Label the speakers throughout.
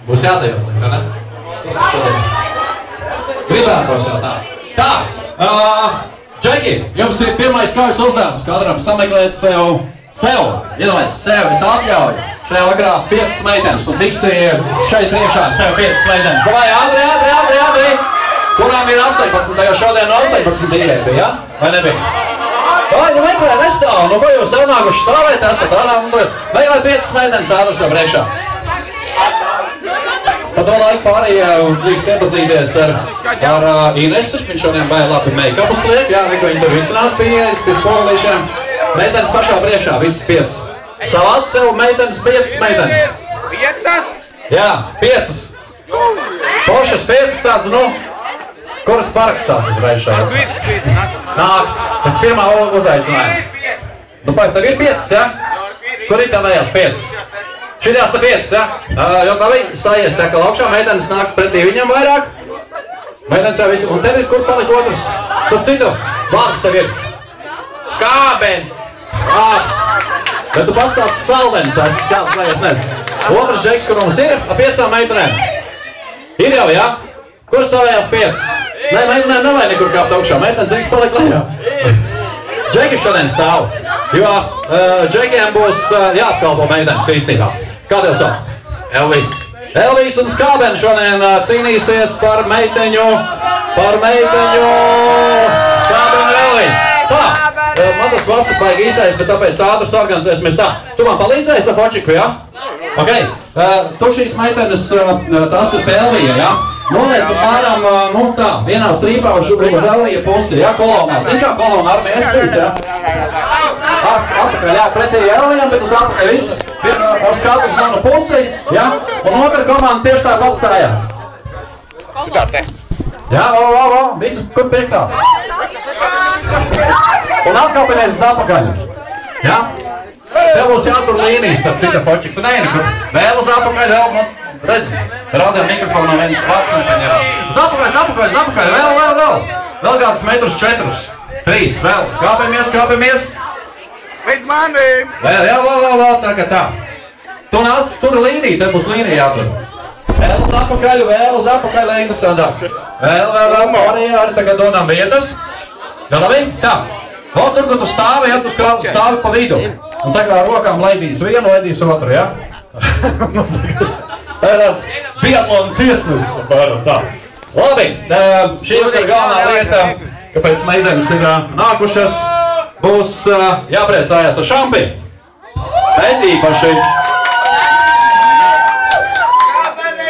Speaker 1: Būs jātajot, vai ne? Tas šodien. Gribētos jau tā. Tā, Džeki, jums ir pirmais kaujas uzdevums. Katram sameklēt sev, iedomājies sev, es atļauju. Šajā vakarā 5 meitenes un fiksi šeit priekšā sev 5 meitenes. Vai ātri! Kurām ir 18, tagad šodien 18 diēti, ja? Vai nebija? Vai, nu meklē, nestāv, nu ko jūs nelnākuši stāvēt, esat meklē 5 meitenes ātri sev priekšā. Pa to laiku pārējie drīkst iepazīties ar Inesu, viņš šodien baigi labi make-upus liek, jā, viņi tur vincinās pie skolīšiem. Meitenes pašā priekšā, visas 5. Savāc sev meitenes, 5 meitenes.
Speaker 2: 5?
Speaker 1: Jā, 5. Pošas 5 tāds, nu, kuras parakstās uzreiz šajā? Nākt, pēc pirmā uzaicinājuma. Nu, tev ir 5, ja? Kur ir tavējās 5? Šitās te 5, ja? Ļoti labi, stājies tā, ka augšā meitenes nāk pretī viņam vairāk. Meitenes jau visi, un tev ir kur palika otrs? Starp citu, vārds tev ir?
Speaker 2: Skāben!
Speaker 1: Vārds! Bet tu pats tāds salvenis, es skāpes lējies nezinu. Otrs džeks, kur mums ir, pa 5 meitenēm. Ir jau, ja? Kur stāvējās 5? Nē, meitenēm nevajag nekur kāpt augšā, meitenes drīkst palikt lejā. Džeki šodien stāv, jo džekiem būs jāapkalpo meitenes īstībā. Kā tev sauc?
Speaker 2: Elvis.
Speaker 1: Elvis un Skābeni šodien cīnīsies par meiteņu Skābeni un Elvis. Tā, man tas vārds ir baigi īsais, bet tāpēc ātri organizēsimies tā. Tu man palīdzēsi ar fočiku, ja? Ok, tu šīs meitenes, tās, kas pie Elvija, ja? Noliec apmēram, nu tā, vienā strīpā uz Elvija pusi, ja? Kolonā. Zini kā kolonā armijas bijis, ja? Atpakaļ, jā, pretī Elvijam, bet uz atpakaļ visas. Ar skatu uz manu pusi, ja? Un otra komanda tieši tā pat stājās.
Speaker 2: Šitā te.
Speaker 1: Jā, visas, kur piektā? Un atkāpinies uz atpakaļ. Ja? Tev būs jātur līnijas, starp cita fočika. Tu neini, kur vēl uz atpakaļ, vēl, nu, redz, rādiem mikrofonā viens vārds nepaņērās. Uz atpakaļ, vēl. Vēl kādus metrus 4, 3, vēl. Kāpamies.
Speaker 2: Līdz manīm!
Speaker 1: Vēl, tā kā tā. Tu nāc, tur līnija, te būs līnija jātur. Vēl uz apakaļ, interesantāk. Vēl, pārējā arī tagad dodam vietas. Jā, labi? Tā. Vēl tur, kur tu stāvi, ja tu stāvi pa vidu. Un tā kā ar rokām laidīs vienu, laidīs otru, ja? Tā ir tāds biatlona tiesnesis, apmēram tā. Labi, šī vakar galvenā lieta, kāpēc meitenes ir nākušas, būs jāpriecājās ar šampi. Bet īpaši.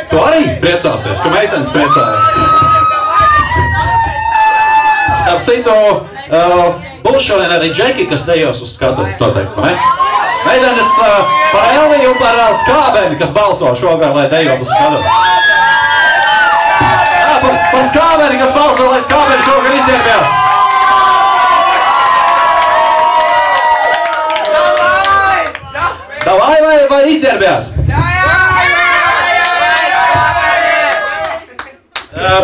Speaker 1: Tu arī priecāsies, ka meitenes priecājās. Starp citu, būs šodien arī džeki, kas dejos uz skatuves noteikti, vai? Meitenes par Elviju un par Skābeni, kas balso šogad, lai dejot uz skatuves. Par Skābeni, kas balso, lai Skābeni šogad izģērbjās. Vai izģērbjās?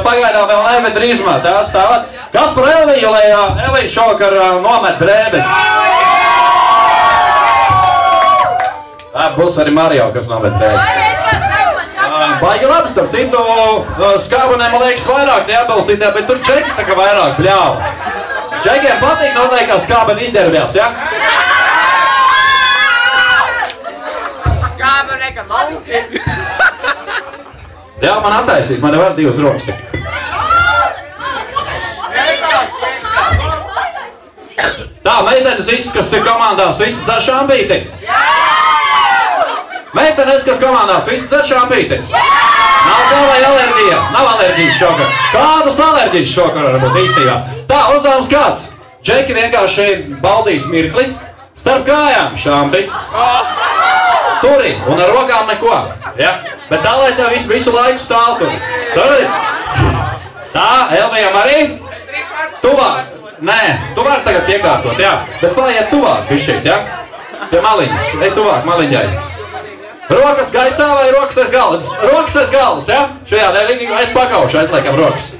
Speaker 1: Pagaidām vēl ne, bet drīzumā tā stāvat. Kas par Elviju, lai Elvija šovakar nomet drēbes? Tā būs arī Mario, kas nomet drēbes. Baigi labi, starp citu, Skābenē, man liekas, vairāk neatbalstītē, bet tur džeki tā kā vairāk bļāva. Džekiem patīk noteikti, kā Skābeni izģērbjās, ja?
Speaker 2: Skābeni, ka malki.
Speaker 1: Jā, man attaisīt, man nevar 2 rokas tik. Tā, meitenes visas, kas ir komandās, visas dzer šampīti? Meitenes, kas komandās, visas dzer šampīti? Nav tā vai alerģija? Nav alerģijas šokar. Kādas alerģijas šokar var būt īstībā? Tā, uzdevums kāds? Džeki vienkārši baudīs mirkli. Starp kājām šampis. Turi, un ar rokām neko. Ja? Bet tā, lai tev visu laiku stāv tur. Turi. Tā, Elvijam arī. Tuvāk. Nē, tu vari tagad piekārtot, jā. Bet paiet tuvāk bišķīt, ja? Pie maliņas. Ej tuvāk maliņai. Rokas gaisā vai rokas aiz galvas? Rokas aiz galvas, ja? Šajā derīgi aiz pakaušu aizliekam rokas.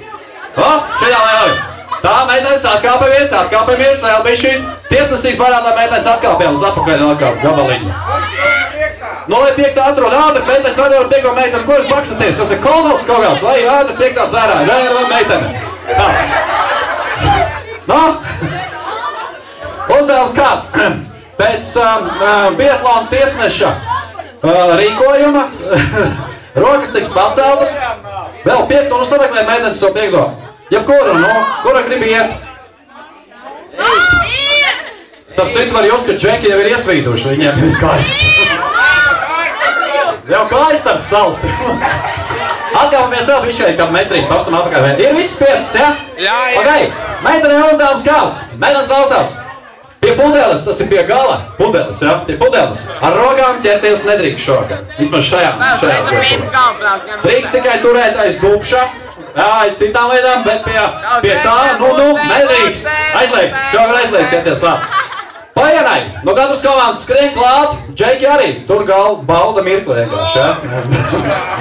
Speaker 1: O, šajā lai. Tā, meitenes, atkāpamies, vēl bišķīt. Tiesnesīt parādā meitenes atkāpjām uz apakaļ gabaliņu. Nu, lai piektā atrod ātri, meitenes atrod piekto meiteni, ko jūs baksaties? Tas ir kolgals kaut kāds, lai ātri piektā dzērāji, vai meiteni. Tā. Nu, uzdevums kāds. Pēc biatlona tiesneša rīkojuma rokas tiks paceltas. Vēl piekto, nu sameklē meitenes savu piekto. Jebkuru, nu, kura gribi iet? Starp citu var jūs, ka džeki jau ir iesvītuši, viņiem ir kaists. Jau kājas starp savus. Atkāpamies vēl bišķi, kā metrīgi, pastam atpakaļ. Ir viss piecas, ja?
Speaker 2: Jā.
Speaker 1: Ok, meitenēm uzdevums kāds. Meitenes klausās. Pie pudeles, tas ir pie gala. Pudeles, ja? Pie pudeles. Ar rogām ķerties nedrīkst šokā. Vismaz šajā pudeles. Drīkst tikai turēt aiz dubša. Jā, aiz citām lietām, bet pie tā, nu, nedrīkst. Aizliegts, kā var aizliegts ķerties labi. Paienai, no katras komandas skrien klāt, džeki arī, tur gal bauda mirkli vienkārši, ja?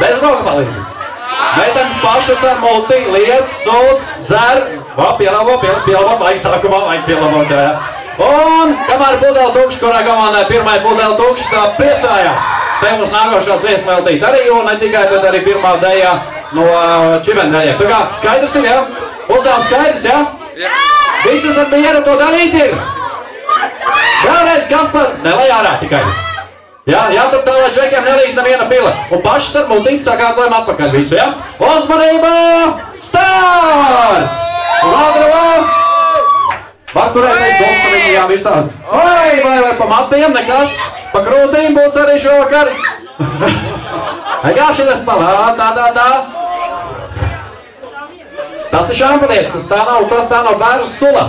Speaker 1: Bez roka palīdzi. Meitenes pašas ar multi, liec, sūdz, dzer, pielabo, vajag sākumā, vajag pielabot, jā. Un, kamēr pudeli tukši, kurā komandai pirmai pudeli tukši, tā priecājās. Te mums nākošā dziesma veltīt arī, un ne tikai, bet arī pirmā dejā no čibendaļiem. Tā kā skaidrs ir, ja? Uzdevums skaidrs, ja? Jā! Visi esat mieru to darīt ir! Vēlreiz, Kaspar, nelai ārā tikai. Jā, jātur tā, lai džekiem nelīdz neviena pila. Un paši ar multīti sakārtojam atpakaļ visu, ja? Uzmanība! Starts! Labrava! Var turēties domsanīgajām visām. Vai pa matiem nekas. Pa krūtīm būs arī šovakar. Egā šitas palā, tā. Tas ir šampanietis, tas tā nav bērnu sula.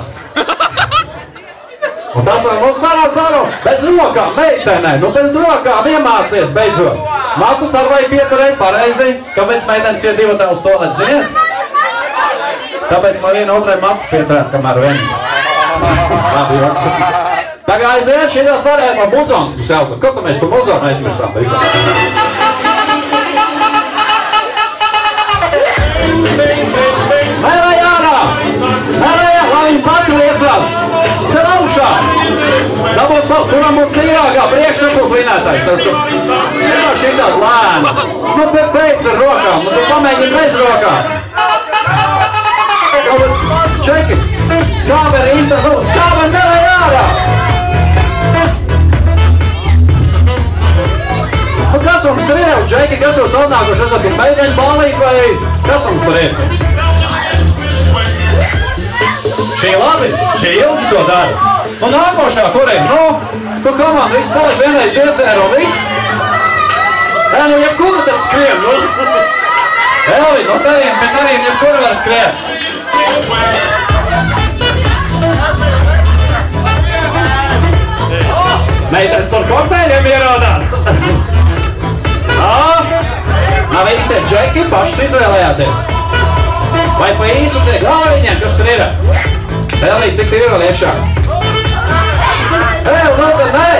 Speaker 1: Un tas ir mums sarādu, bez rokām, meitenē, nu bez rokām iemācies beidzot. Matus ar vajag pieturēt pareizi, kāpēc meitenes ir divi tēvs to ziniet? Tāpēc vai viena otrai matus pieturēt, kamēr vien. Labi, joks. Tā kā aiziet, šitās varētu pa muzons, kas jāukat. Ko tu mēs pa muzonu aizmirsām visam? Mēlē ārā! Lai viņi pakliecās! Cel augšā! Dabūs kaut, kuram būs tīrākā, priekš nebūs vinētājs. Tas tu nemā šitā lēna. Nu, bet beidz ar rokām, nu, tu pamēģini bez rokām. Čeki! Skāberi īstas uz skāberi nelai ārā! Nu, kas mums tur ir, Džeki? Kas jūs atnākuši? Esat uz meiteņu ballīt vai kas mums tur ir? Šī labi, šī ilgi to dara. Un nākošā, kur ir? Nu, tu komanda viss paliek vienreiz iedzēro viss. Nu, jebkuru tad skrien, nu. Elvi, no tevīm jebkuru var skrien. Meitenes ar kokteļiem ierodās. Nav īsti tie džeki, pašas izvēlējāties. Vai pa īsu tie gala viņiem, kas tur ir? Elī, cik tie ir vēl iekšā? Nu tad nē!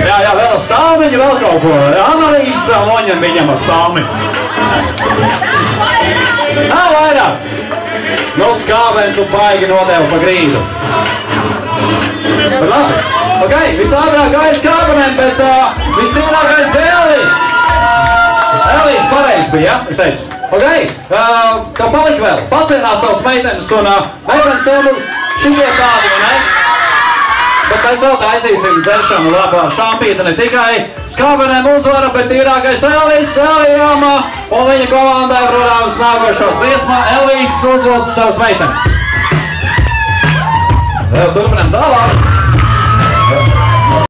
Speaker 1: Jā, vēl sāmiņu, vēl kaut ko. Analīzes vēl noņem viņam ar sāmi. Nav vairāk! Nu skābēm tu baigi nodevu pa grīdu. Bet labi. Ok, visātrāk gājuši skābenēm, bet vistīrākais bija Elīs. Elīs pareizi bija, ja? Es teicu. Ok, tev palika vēl. Pacienās savus meitenes un meitenes jau šitie tādi, ne? Bet mēs vēl taisīsim dzeršanu labā šampīta, ne tikai skābenēm uzvara, bet tīrākais Elīs, Elijāma un viņa komandai protams nākošo dziesmā. Elīs uzlūdz savus meitenes. Turpinām tālāk.